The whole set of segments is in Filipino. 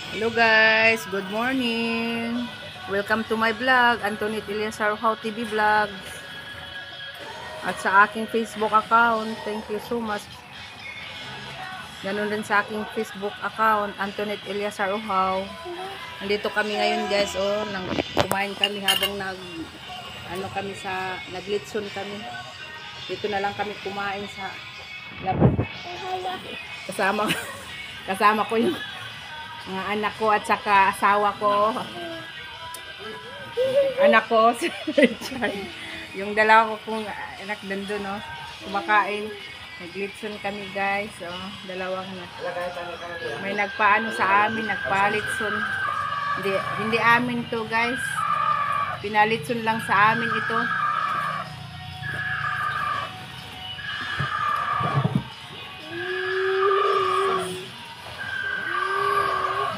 Hello guys, good morning. Welcome to my vlog, Antoinette Eliasar How TV Vlog. At sa aking Facebook account, thank you so much. Ganun din sa aking Facebook account, Antoinette Eliasar How. Nandito kami ngayon guys, kumain kami habang naglitson kami. Dito na lang kami kumain sa labas. Kasama kasama ko yung mga anak ko at saka asawa ko. Anak ko si Richard. Yung dalawa ko kong anak nandun, no? Kumakain. Naglitson kami, guys. Dalawang na. May nagpaano sa amin, nagpalitson. Hindi amin to, guys. Pinalitson lang sa amin ito.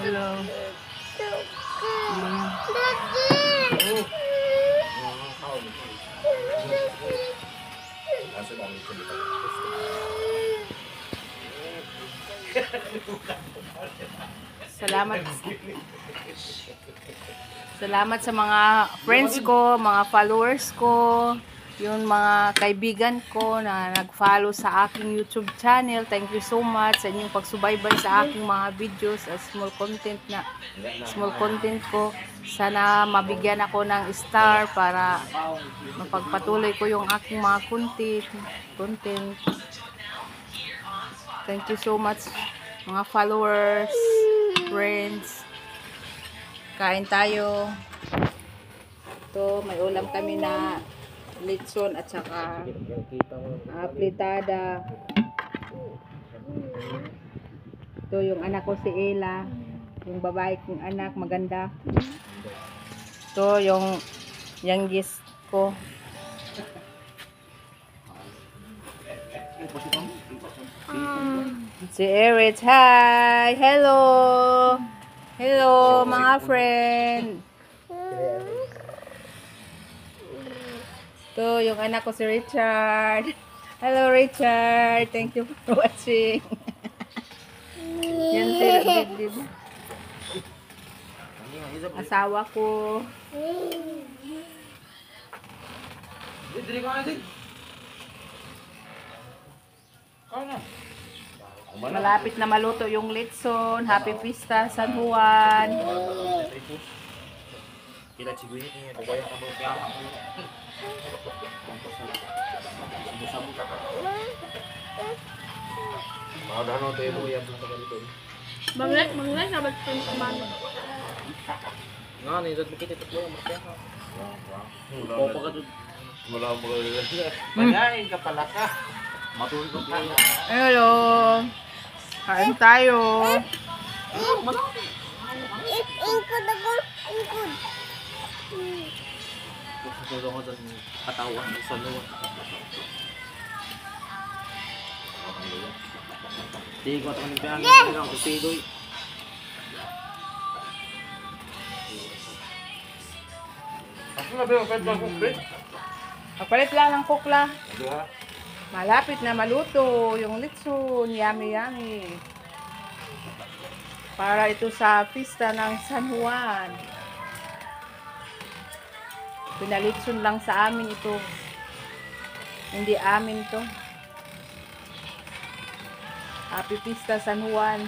Hello. Salamat sa mga friends ko, mga followers ko, yung mga kaibigan ko na nag-follow sa aking YouTube channel. Thank you so much sa inyong pagsubaybay sa aking mga videos at small content ko. Sana mabigyan ako ng star para mapagpatuloy ko yung aking mga content. Thank you so much mga followers, friends. Kain tayo. Ito, may ulam kami na litson at saka plitada. Ito yung anak ko si Ella, yung babae kong anak, maganda. Ito yung youngest ko. Si Erich, hi! Hello mga friend. Ito yung anak ko si Richard. Hello Richard, thank you for watching. Yan si asawa ko. Malapit na maluto yung litson. Happy Pista San Juan. Manglay sabat pun kemana? Nga, nito kita ito mo kaya ka. Popo ka dun. Wala mo ka. Banyain ka pala ka. Matulog ka. Hello. Kain tayo. Ingkod ako, ingkod. Tutulong ko dun katawan sa luwa. Di ko ito kanipiyang ng kupidoy. Ako na ba yung pwede kukrit? Kapalit lang ng kukla. Malapit na maluto yung litson. Yummy. Para ito sa pista ng San Juan. Pinalitson lang sa amin ito. Hindi amin to. Happy Pista San Juan.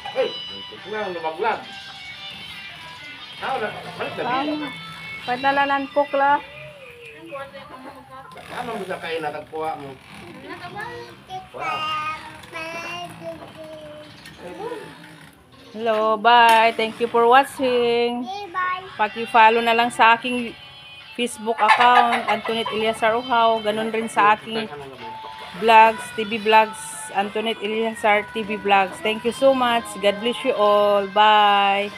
Hey, kumang lumaglag. Balik na biya. Padalanan kukla. Ano bisa kain na tagpuha mo? Hello, bye. Thank you for watching. Bye. Paki-follow na lang sa aking Facebook account, Antoinette Eliazar Uhaw. Ganun rin sa aking vlogs, TV vlogs, Antoinette Eliazar TV vlogs. Thank you so much. God bless you all. Bye.